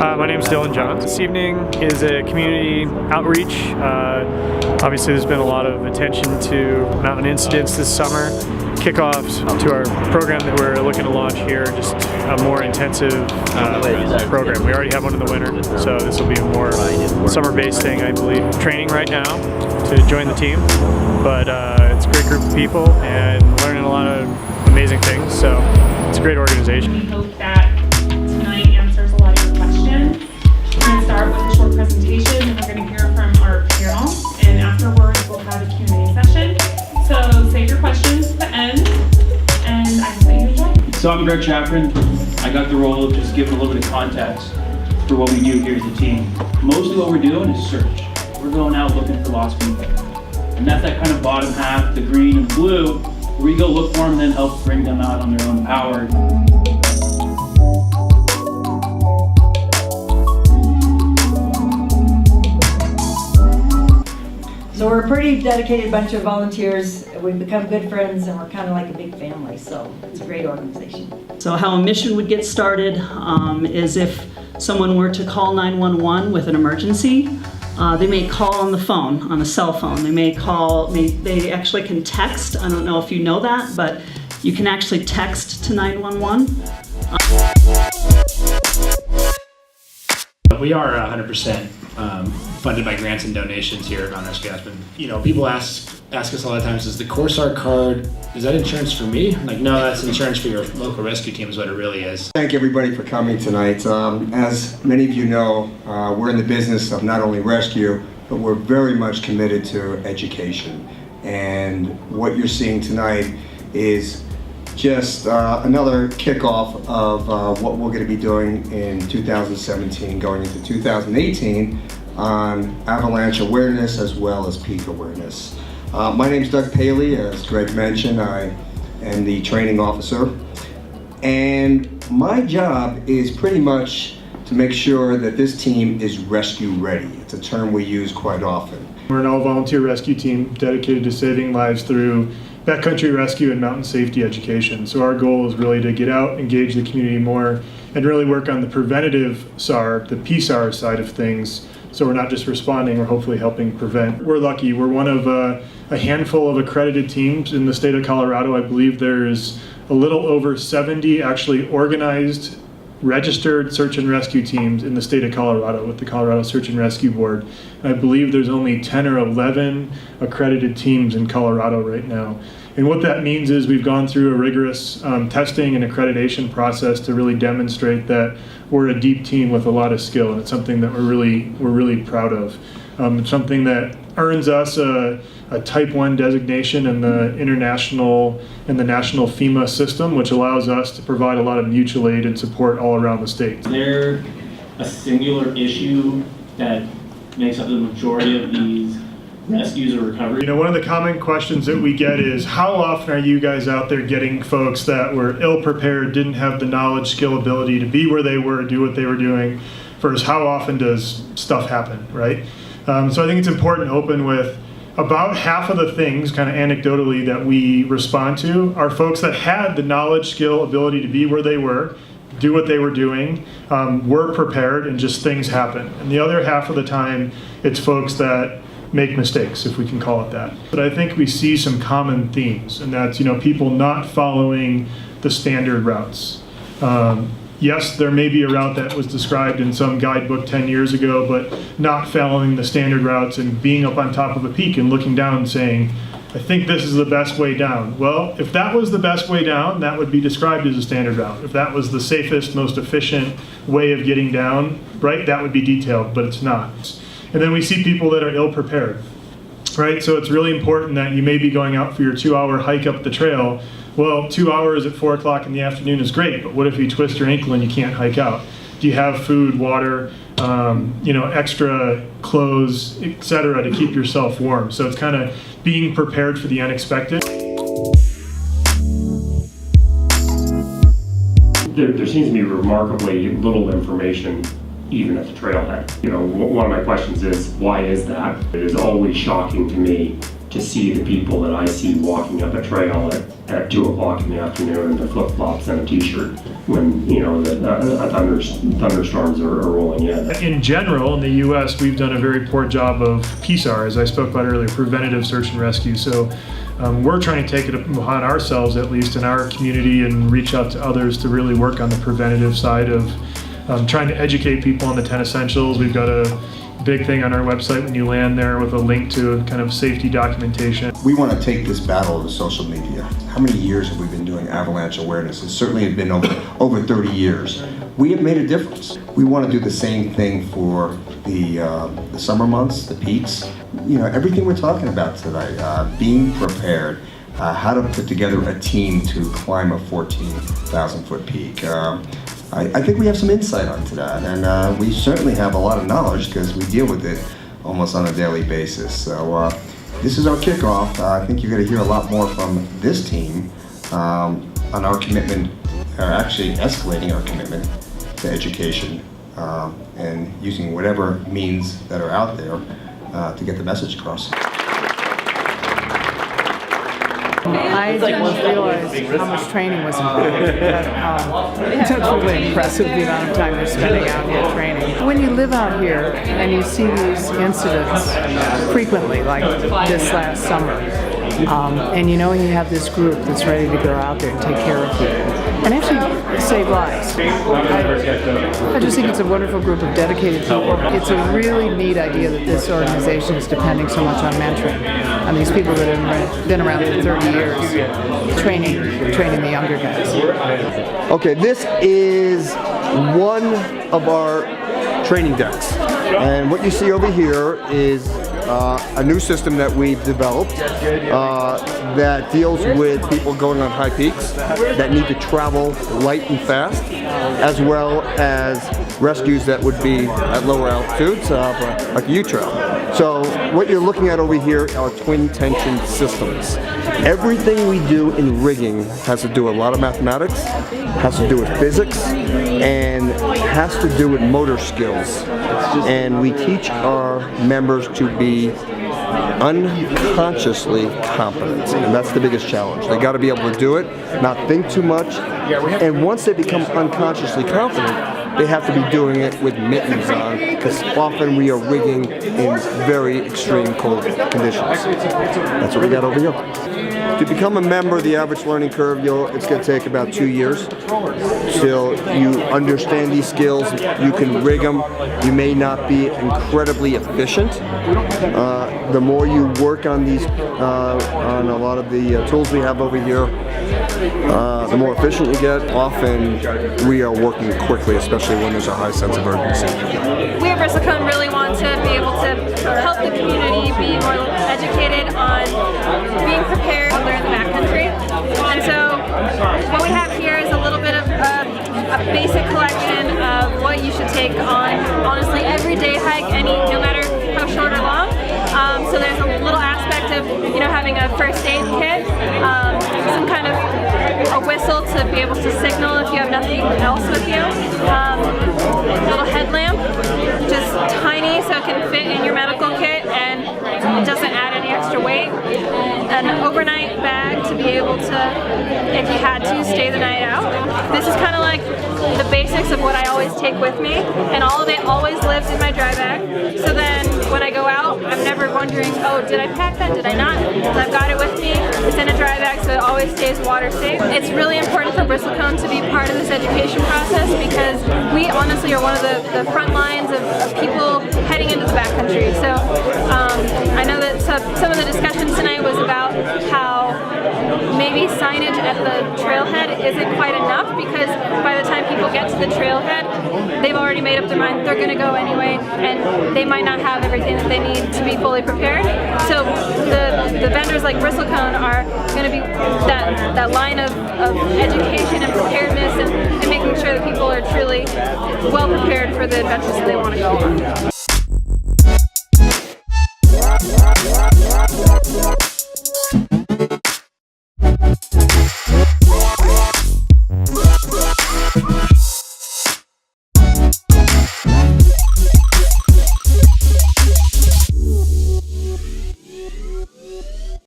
My name is Dylan John. This evening is a community outreach. Obviously there's been a lot of attention to mountain incidents this summer. Kickoffs to our program that we're looking to launch here, just a more intensive program. We already have one in the winter, so this will be a more summer-based thing, I believe. Training right now to join the team, but it's a great group of people and learning a lot of amazing things, so it's a great organization. We hope that tonight answers a lot of your questions. We're going to start with a short presentation, and we're going to hear from our panel, and afterwards we'll have a Q&A session. So save your questions to the end, and I hope that you enjoy. So I'm Greg Chapman. I got the role of just giving a little bit of context for what we do here as a team. Mostly what we're doing is search. We're going out looking for lost people. And that's that kind of bottom half, the green and blue, where we go look for them and then help bring them out on their own power. So we're a pretty dedicated bunch of volunteers. We've become good friends and we're kind of like a big family, so it's a great organization. So how a mission would get started is if someone were to call 911 with an emergency, they may call on the phone, on a cell phone. They may call, they actually can text. I don't know if you know that, but you can actually text to 911. We are 100% funded by grants and donations here on Rescue Aspen. You know, people ask us a lot of times, is the Corsair card, is that insurance for me? Like, no, that's insurance for your local rescue team is what it really is. Thank everybody for coming tonight. As many of you know, we're in the business of not only rescue, but we're very much committed to education. And what you're seeing tonight is just another kickoff of what we're going to be doing in 2017 going into 2018 on avalanche awareness as well as peak awareness. My name's Doug Paley. As Greg mentioned, I am the training officer, and my job is pretty much to make sure that this team is rescue ready. It's a term we use quite often. We're an all-volunteer rescue team dedicated to saving lives through backcountry rescue and mountain safety education. So our goal is really to get out, engage the community more, and really work on the preventative SAR, the PSAR side of things. So we're not just responding, we're hopefully helping prevent. We're lucky, we're one of a handful of accredited teams in the state of Colorado. I believe there's a little over 70 actually organized, registered search and rescue teams in the state of Colorado with the Colorado Search and Rescue Board. And I believe there's only 10 or 11 accredited teams in Colorado right now. And what that means is we've gone through a rigorous testing and accreditation process to really demonstrate that we're a deep team with a lot of skill, and it's something that we're really proud of. It's something that earns us a Type 1 designation in the international and the national FEMA system, which allows us to provide a lot of mutual aid and support all around the state. Is there a singular issue that makes up the majority of these rescues or recoveries? You know, one of the common questions that we get is, how often are you guys out there getting folks that were ill-prepared, didn't have the knowledge, skill, ability to be where they were, do what they were doing, versus how often does stuff happen, right? So I think it's important to open with about half of the things, kind of anecdotally, that we respond to are folks that had the knowledge, skill, ability to be where they were, do what they were doing, were prepared, and just things happen. And the other half of the time, it's folks that make mistakes, if we can call it that. But I think we see some common themes, and that's, you know, people not following the standard routes. Yes, there may be a route that was described in some guidebook 10 years ago, but not following the standard routes and being up on top of a peak and looking down and saying, I think this is the best way down. Well, if that was the best way down, that would be described as a standard route. If that was the safest, most efficient way of getting down, right, that would be detailed, but it's not. And then we see people that are ill-prepared, right? So it's really important that you may be going out for your 2-hour hike up the trail. Well, 2 hours at 4 o'clock in the afternoon is great, but what if you twist your ankle and you can't hike out? Do you have food, water, you know, extra clothes, etc., to keep yourself warm? So it's kind of being prepared for the unexpected. There seems to be remarkably little information even at the trailhead. You know, one of my questions is, why is that? It is always shocking to me to see the people that I see walking up a trail at at 2 o'clock in the afternoon in the flip-flops and a t-shirt when, thunderstorms are rolling in. In general, in the U.S., we've done a very poor job of PSAR, as I spoke about earlier, preventative search and rescue. So we're trying to take it upon ourselves, at least in our community, and reach out to others to really work on the preventative side of trying to educate people on the 10 essentials. We've got a big thing on our website when you land there with a link to kind of safety documentation. We want to take this battle to social media. How many years have we been doing avalanche awareness? It certainly has been over 30 years. We have made a difference. We want to do the same thing for the summer months, the peaks. Everything we're talking about tonight, being prepared, how to put together a team to climb a 14,000-foot peak. I think we have some insight onto that, and we certainly have a lot of knowledge because we deal with it almost on a daily basis. So this is our kickoff. I think you're going to hear a lot more from this team on our commitment, or actually escalating our commitment to education and using whatever means that are out there to get the message across. I didn't realize how much training was involved. It's really impressive the amount of time you're spending out here training. When you live out here and you see these incidents frequently, like this last summer, and you have this group that's ready to go out there and take care of people and actually save lives. I just think it's a wonderful group of dedicated people. It's a really neat idea that this organization is depending so much on mentoring, on these people that have been around for 30 years, training the younger guys. Okay, this is one of our training decks, and what you see over here is a new system that we've developed that deals with people going on high peaks that need to travel light and fast, as well as rescues that would be at lower altitudes, like a U-trail. So what you're looking at over here are twin tension systems. Everything we do in rigging has to do with a lot of mathematics, has to do with physics, and has to do with motor skills. And we teach our members to be unconsciously competent, and that's the biggest challenge. They got to be able to do it, not think too much, and once they become unconsciously confident, they have to be doing it with mittens on, because often we are rigging in very extreme cold conditions. That's what we got over here. To become a member, the average learning curve, it's going to take about 2 years till you understand these skills. You can rig them. You may not be incredibly efficient. The more you work on these, on a lot of the tools we have over here, the more efficient you get. Often we are working quickly, especially when there's a high sense of urgency. We at Bristlecone really want to be able to help the community be more educated on being prepared when they're in the backcountry. And so what we have here is a little bit of a basic collection of what you should take on, honestly, everyday hike, no matter how short or long. So there's a little aspect of, having a first aid kit, some kind of a whistle to be able to signal if you have nothing else with you, a little headlamp, just tiny so it can fit in your medical kit and it doesn't add any extra weight, an overnight bag to be able to, if you had to, stay the night out. This is kind of like the basics of what I always take with me, and all of it always lives in my dry bag. So then when I go out, I'm never wondering, oh, did I pack that, did I not? Because I've got it with me. It's in a dry bag, so it always stays water safe. It's really important for Bristlecone to be part of this education process because we honestly are one of the front lines of people heading into the backcountry. So I know that some of the discussion tonight was about how maybe signage at the trailhead isn't quite enough because by the time people get to the trailhead, they've already made up their mind they're going to go anyway, and they might not have everything that they need to be fully prepared. So the vendors like Bristlecone are going to be that line of education and preparedness and making sure that people are truly well prepared for the adventures that they want to go on.